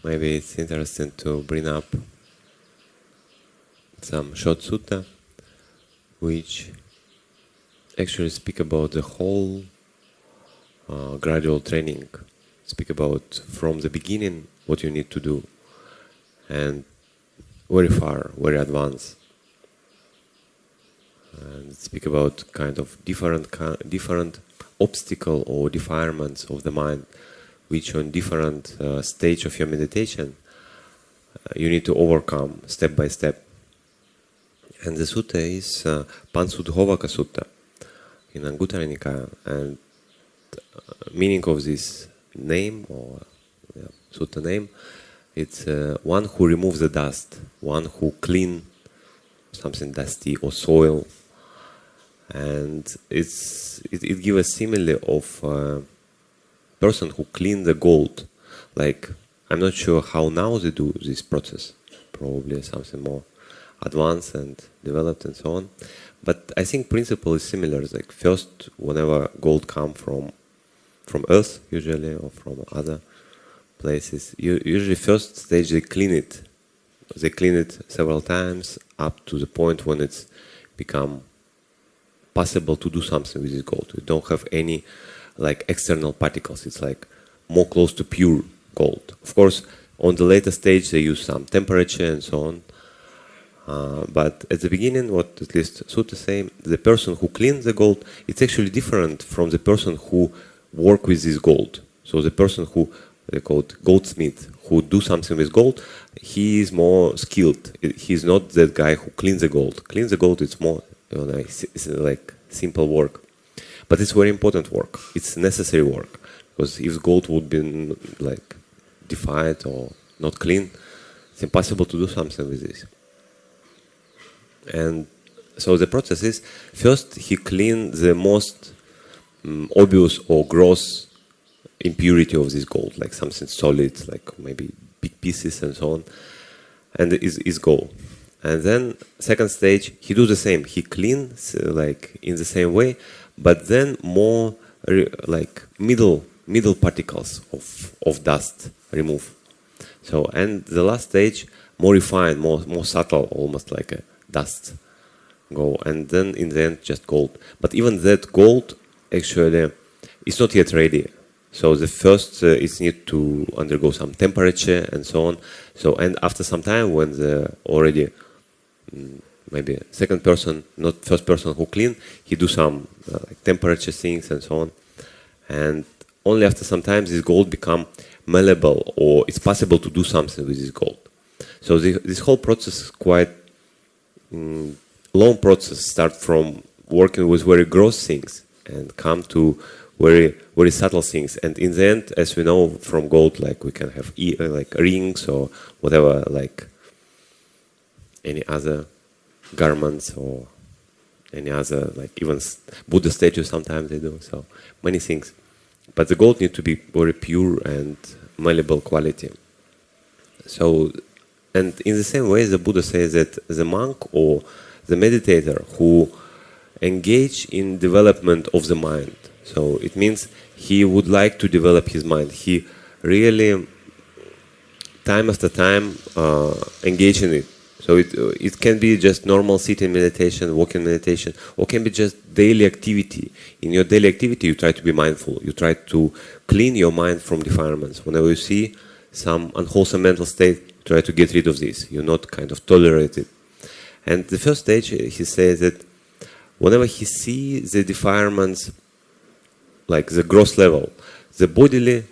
maybe it's interesting to bring up some short sutta which actually speak about the whole gradual training, speak about from the beginning what you need to do, and very far, very advanced, and speak about kind of different obstacle or defilements of the mind, which on different stage of your meditation you need to overcome step by step. And the sutta is paṃsudhovakasuttaṃ in Anguttara Nikaya, and meaning of this name or sutta name, it's one who removes the dust, one who clean something dusty or soil, and it gives a simile of person who clean the gold. Like, I'm not sure how now they do this process, probably something more advanced and developed and so on, but I think principle is similar. Like, first, whenever gold come from earth usually, or from other places, usually first stage they clean it several times up to the point when it's become possible to do something with this gold. You don't have any like external particles. It's like more close to pure gold. Of course, on the later stage they use some temperature and so on. But at the beginning, what at least Sutta say, the person who cleans the gold, it's actually different from the person who work with this gold. So the person who they call it goldsmith, who do something with gold, he is more skilled. He's not that guy who cleans the gold. Cleans the gold, it's more, it's like simple work. But it's very important work. It's necessary work. Because if gold would be like defiled or not clean, it's impossible to do something with this. And so the process is, first he cleans the most obvious or gross impurity of this gold, like something solid, like maybe big pieces and so on, and is gold. And then second stage, he do the same. He cleans like in the same way, but then more like middle particles of dust remove. So, and the last stage, more refined, more subtle, almost like a dust go, and then in the end just gold. But even that gold actually is not yet ready. So the first it needs to undergo some temperature and so on. So, and after some time, when the already maybe second person, not first person who clean, he do some like temperature things and so on. And only after some time this gold become malleable, or it's possible to do something with this gold. So this whole process is quite long process. Start from working with very gross things and come to very very subtle things. And in the end, as we know from gold, like we can have like rings or whatever, like any other garments or any other, like even Buddha statues sometimes they do. So many things. But the gold needs to be very pure and malleable quality. So, and in the same way, the Buddha says that the monk or the meditator who engage in development of the mind, so it means he would like to develop his mind. He really, time after time, engage in it. So it can be just normal sitting meditation, walking meditation, or can be just daily activity. In your daily activity, you try to be mindful. You try to clean your mind from defilements. Whenever you see some unwholesome mental state, try to get rid of this. You not kind of tolerate it. And the first stage, he says that whenever he sees the defilements, like the gross level, the bodily,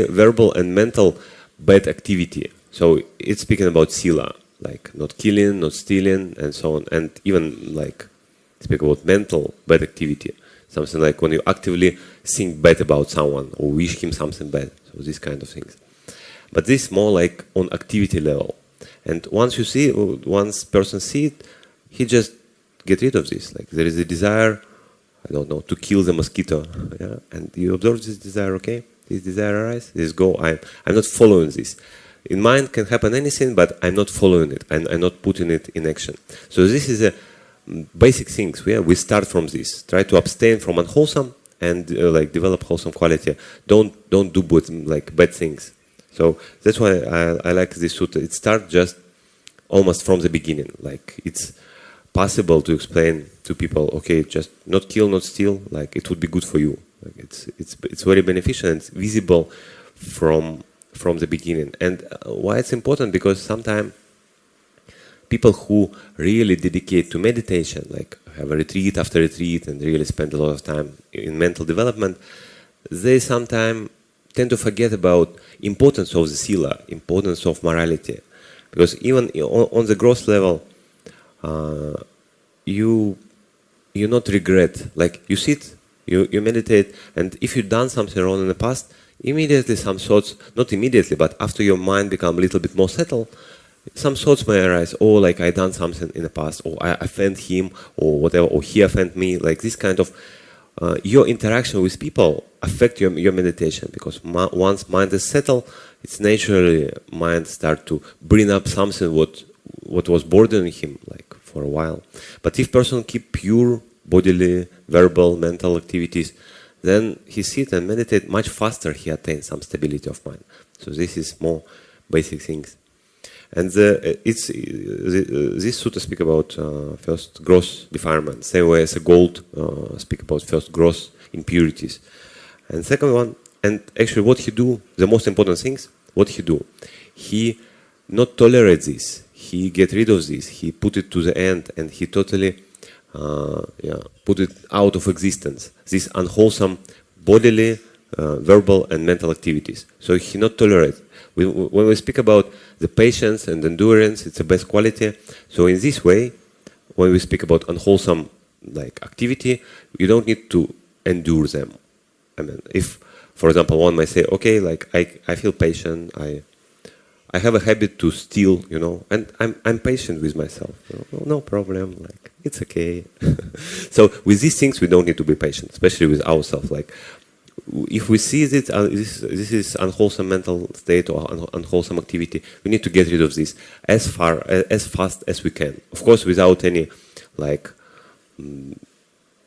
verbal, and mental bad activity. So it's speaking about sila, like not killing, not stealing, and so on, and even like speak about mental bad activity, something like when you actively think bad about someone or wish him something bad. So these kind of things. But this more like on activity level. And once person see it, he just get rid of this. Like there is a desire, I don't know, to kill the mosquito, yeah? And you observe this desire. Okay, this desire arises. This go. I'm not following this. In mind can happen anything, but I'm not following it. I'm not putting it in action. So this is a basic things. We start from this. Try to abstain from unwholesome and like develop wholesome quality. Don't do like bad things. So that's why I like this sutta. It starts just almost from the beginning. Like it's possible to explain to people, okay, just not kill, not steal. Like it would be good for you. Like it's very beneficial and it's visible from the beginning. And why it's important, because sometimes people who really dedicate to meditation, like have a retreat after retreat and really spend a lot of time in mental development, they sometimes tend to forget about importance of the sila, importance of morality. Because even on the gross level, you not regret. Like you sit, you meditate, and if you've done something wrong in the past, immediately some thoughts, not immediately, but after your mind become a little bit more settled, some thoughts may arise, oh, like I done something in the past, or I offend him, or whatever, or he offend me, like this kind of, your interaction with people affect your meditation, because once mind is settled, it's naturally mind start to bring up something what was bothering him, like for a while. But if person keep pure bodily, verbal, mental activities, then he sit and meditate much faster, he attains some stability of mind. So this is more basic things. And this sutta speak about first gross defilement, same way as a gold speak about first gross impurities. And second one, and actually what he do, the most important things, what he do, he not tolerate this, he get rid of this, he put it to the end, and he totally put it out of existence, this unwholesome bodily, verbal and mental activities. So he not tolerate. When we speak about the patience and endurance, it's the best quality. So in this way, when we speak about unwholesome like activity, you don't need to endure them. I mean, if, for example, one might say, okay, like I feel patient, I have a habit to steal, you know, and I'm patient with myself. You know, no problem, like it's okay. So with these things, we don't need to be patient, especially with ourselves. Like if we see that this is unwholesome mental state or unwholesome activity, we need to get rid of this as fast as we can. Of course, without any like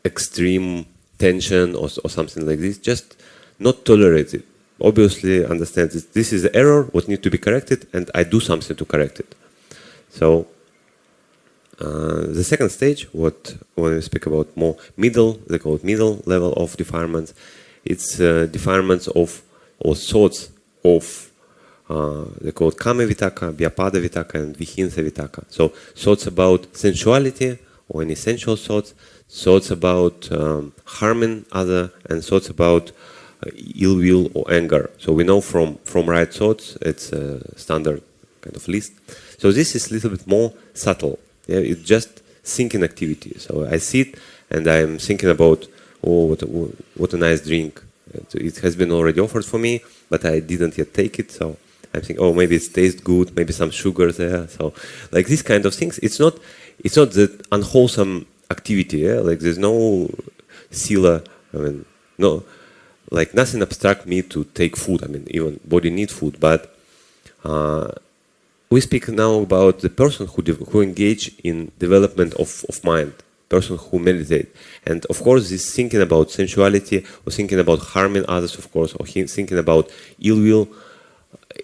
extreme tension or something like this. Just not tolerate it. Obviously, understand that this is the error, what needs to be corrected, and I do something to correct it. So the second stage, when we speak about more middle, they call it middle level of defilements. It's defilements of or thoughts of they call it kama vitaka, vyapada vitaka, and vihinsa vitaka. So thoughts about sensuality or any sensual thoughts about harming other, and thoughts about ill will or anger. So we know from right thoughts, it's a standard kind of list. So this is a little bit more subtle. Yeah, it's just thinking activity. So I sit and I'm thinking about, oh, what a nice drink. It has been already offered for me, but I didn't yet take it. So I think, oh, maybe it tastes good, maybe some sugar there. So like these kind of things. It's not that unwholesome activity. Yeah? Like there's no sila. I mean, no, like nothing abstract me to take food. I mean, even body need food, but we speak now about the person who engage in development of mind, person who meditate. And of course, this thinking about sensuality or thinking about harming others, of course, or thinking about ill will,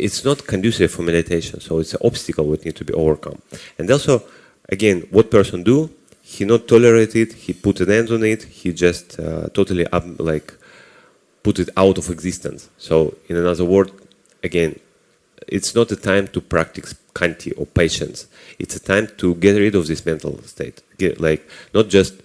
it's not conducive for meditation. So it's an obstacle that needs to be overcome. And also, again, what person do? He not tolerate it, he put an end on it, he just totally put it out of existence. So in another word, again, it's not a time to practice khanti or patience. It's a time to get rid of this mental state. Not just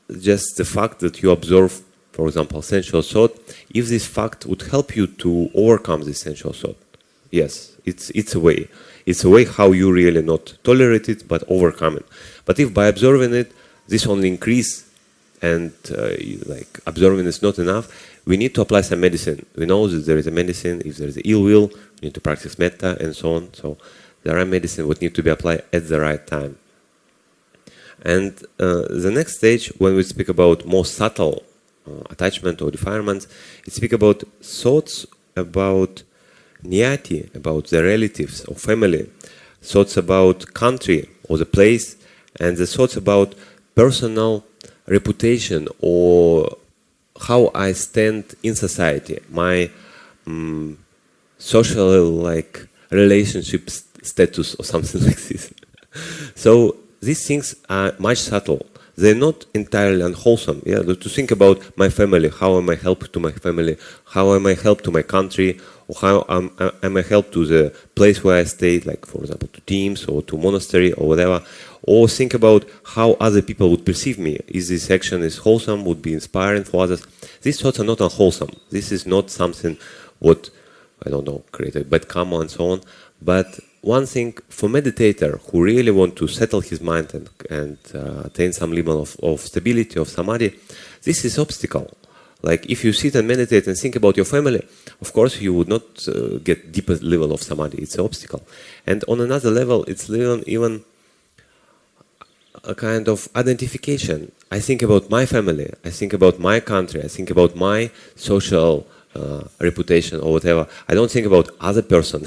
the fact that you observe, for example, sensual thought, if this fact would help you to overcome this sensual thought, yes, it's a way. It's a way how you really not tolerate it, but overcome it. But if by observing it, this only increase, and observing is not enough, we need to apply some medicine. We know that there is a medicine. If there is ill will, we need to practice metta and so on. So there are medicine that need to be applied at the right time. And the next stage, when we speak about more subtle attachment or defilements, we speak about thoughts about niyati, about the relatives or family, thoughts about country or the place, and the thoughts about personal reputation or how I stand in society, my social like relationship status or something like this. So these things are much subtle. They're not entirely unwholesome. Yeah, to think about my family, how am I help to my family, how am I help to my country, or how am I help to the place where I stayed, like for example to teams or to monastery or whatever, or think about how other people would perceive me. Is this action is wholesome, would be inspiring for others? These thoughts are not unwholesome. This is not something what, I don't know, created bad karma and so on. But one thing for meditator who really want to settle his mind and attain some level of stability, of samadhi, this is obstacle. Like if you sit and meditate and think about your family, of course you would not get deeper level of samadhi. It's an obstacle. And on another level, it's even a kind of identification. I think about my family, I think about my country, I think about my social reputation or whatever. I don't think about other person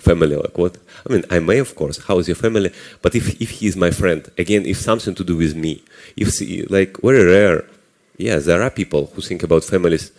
family, like what I mean, I may, of course, how is your family, but if he is my friend, again, if something to do with me, if like very rare, yeah, there are people who think about families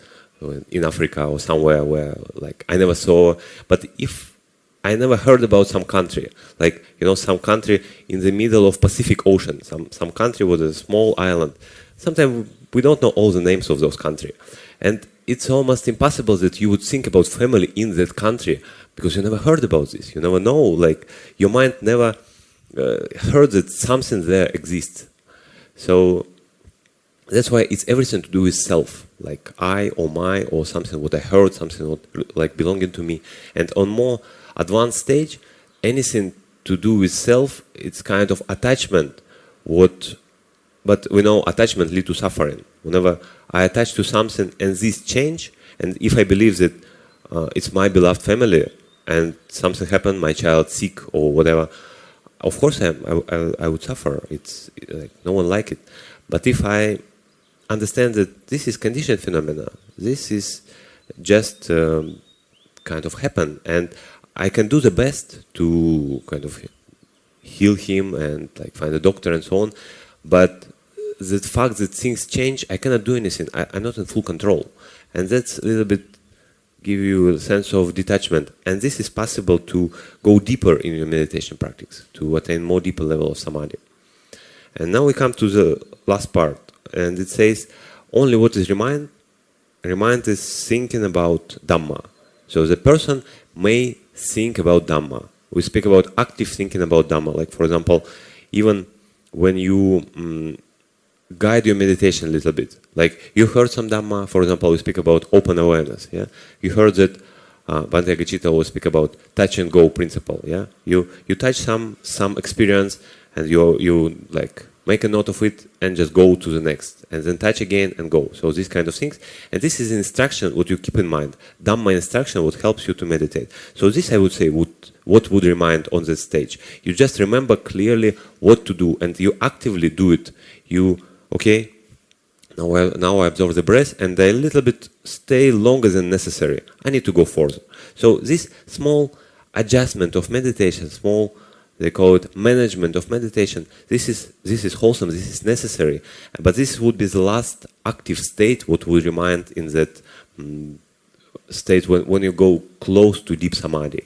in Africa or somewhere where like I never saw, but if I never heard about some country, like, you know, some country in the middle of Pacific Ocean, some country with a small island. Sometimes we don't know all the names of those countries. And it's almost impossible that you would think about family in that country because you never heard about this. You never know, like, your mind never heard that something there exists. So that's why it's everything to do with self, like I or my or something what I heard, something what, like belonging to me. And on more advanced stage, anything to do with self, it's kind of attachment. But we know attachment leads to suffering. Whenever I attach to something and this change, and if I believe that it's my beloved family and something happened, my child sick or whatever, of course I would suffer. It's like no one like it. But if I understand that this is conditioned phenomena, this is just kind of happen, and I can do the best to kind of heal him and like find a doctor and so on. But the fact that things change, I cannot do anything. I'm not in full control. And that's a little bit give you a sense of detachment. And this is possible to go deeper in your meditation practice, to attain more deeper level of samadhi. And now we come to the last part. And it says, only what is remind is thinking about Dhamma. So the person may think about Dhamma. We speak about active thinking about Dhamma. Like, for example, even when you guide your meditation a little bit. Like, you heard some Dhamma, for example, we speak about open awareness. Yeah, you heard that Bhante Devamitta will speak about touch and go principle. Yeah, you touch some experience and you like make a note of it and just go to the next, and then touch again and go. So these kind of things, and this is instruction what you keep in mind. Dhamma instruction what helps you to meditate. So this I would say what would remind on this stage. You just remember clearly what to do, and you actively do it. Okay, now I observe the breath, and I a little bit stay longer than necessary. I need to go further. So this small adjustment of meditation, small, they call it management of meditation. This is wholesome. This is necessary. But this would be the last active state. What would remind in that state when you go close to deep samadhi.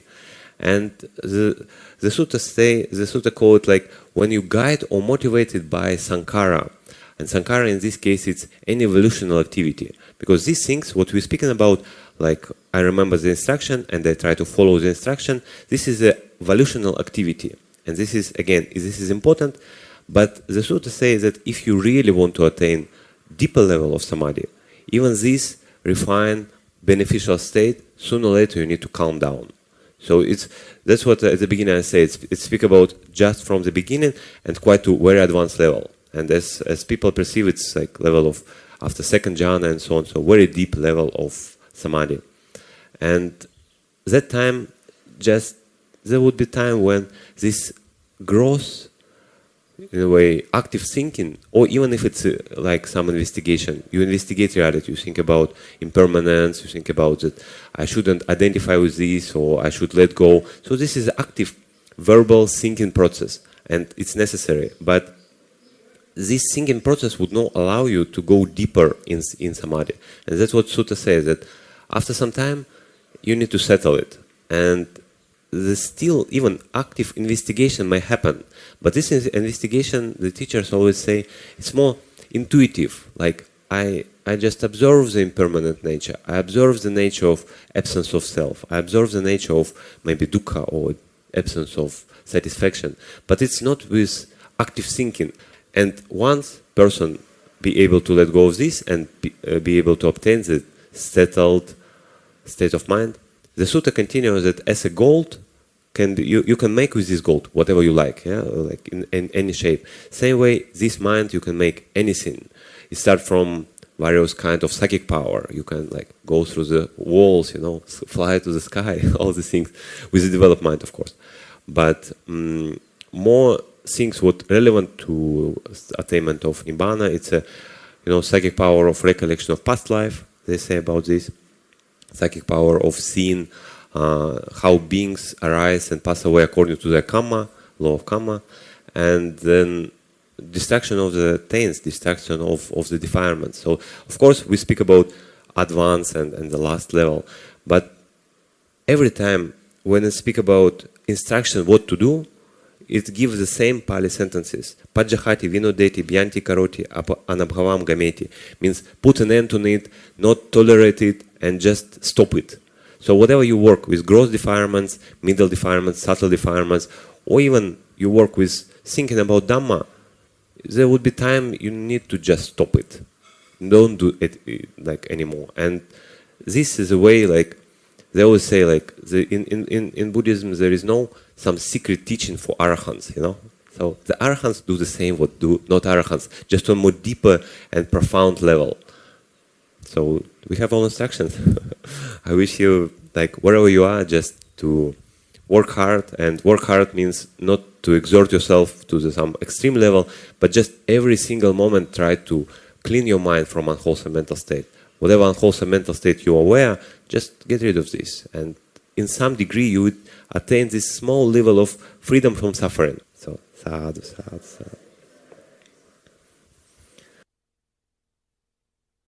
And the sutta call it like when you guide or motivated by sankhara. And sankhara in this case it's any evolutional activity, because these things what we're speaking about, like I remember the instruction and I try to follow the instruction, this is a evolutional activity, and this is again this is important. But the sutta says that if you really want to attain deeper level of samadhi, even this refined beneficial state, sooner or later you need to calm down. So that's what at the beginning I say, it's speak about just from the beginning and quite to very advanced level. And as people perceive, it's like level of after second jhana and so on, so very deep level of samadhi. And that time, just there would be time when this gross, in a way, active thinking, or even if it's like some investigation, you investigate reality, you think about impermanence, you think about that I shouldn't identify with this, or I should let go. So this is active verbal thinking process, and it's necessary. But this thinking process would not allow you to go deeper in samadhi. And that's what sutta says, that after some time, you need to settle it. And the still even active investigation may happen. But this investigation, the teachers always say, it's more intuitive. Like I just observe the impermanent nature. I observe the nature of absence of self. I observe the nature of maybe dukkha or absence of satisfaction. But it's not with active thinking. And once person be able to let go of this and be able to obtain the settled state of mind, the sutta continues that as a gold, you can make with this gold whatever you like, yeah, like in any shape. Same way, this mind you can make anything. It starts from various kind of psychic power. You can like go through the walls, you know, fly to the sky, all these things with the developed mind, of course. But more things what relevant to attainment of nibbana, it's a psychic power of recollection of past life. They say about this psychic power of seeing how beings arise and pass away according to their karma, law of karma, and then destruction of the taints, destruction of the defilements. So, of course, we speak about advance and the last level, but every time when I speak about instruction what to do, it gives the same Pali sentences. Pajjahati vinodeti bhyanti karoti anabhavam gameti. Means put an end to it, not tolerate it, and just stop it. So whatever you work with gross defilements, middle defilements, subtle defilements, or even you work with thinking about Dhamma, there would be time you need to just stop it. Don't do it like anymore. And this is a way, like they always say, like in Buddhism there is no some secret teaching for arahants, you know. So the arahants do the same what do not arahants, just on a more deeper and profound level. So we have all instructions. I wish you, like wherever you are, just to work hard, and work hard means not to exert yourself to some extreme level, but just every single moment try to clean your mind from unwholesome mental state. Whatever unwholesome mental state you are aware, just get rid of this. And in some degree you would attain this small level of freedom from suffering. So, sadhu, sadhu, sadhu.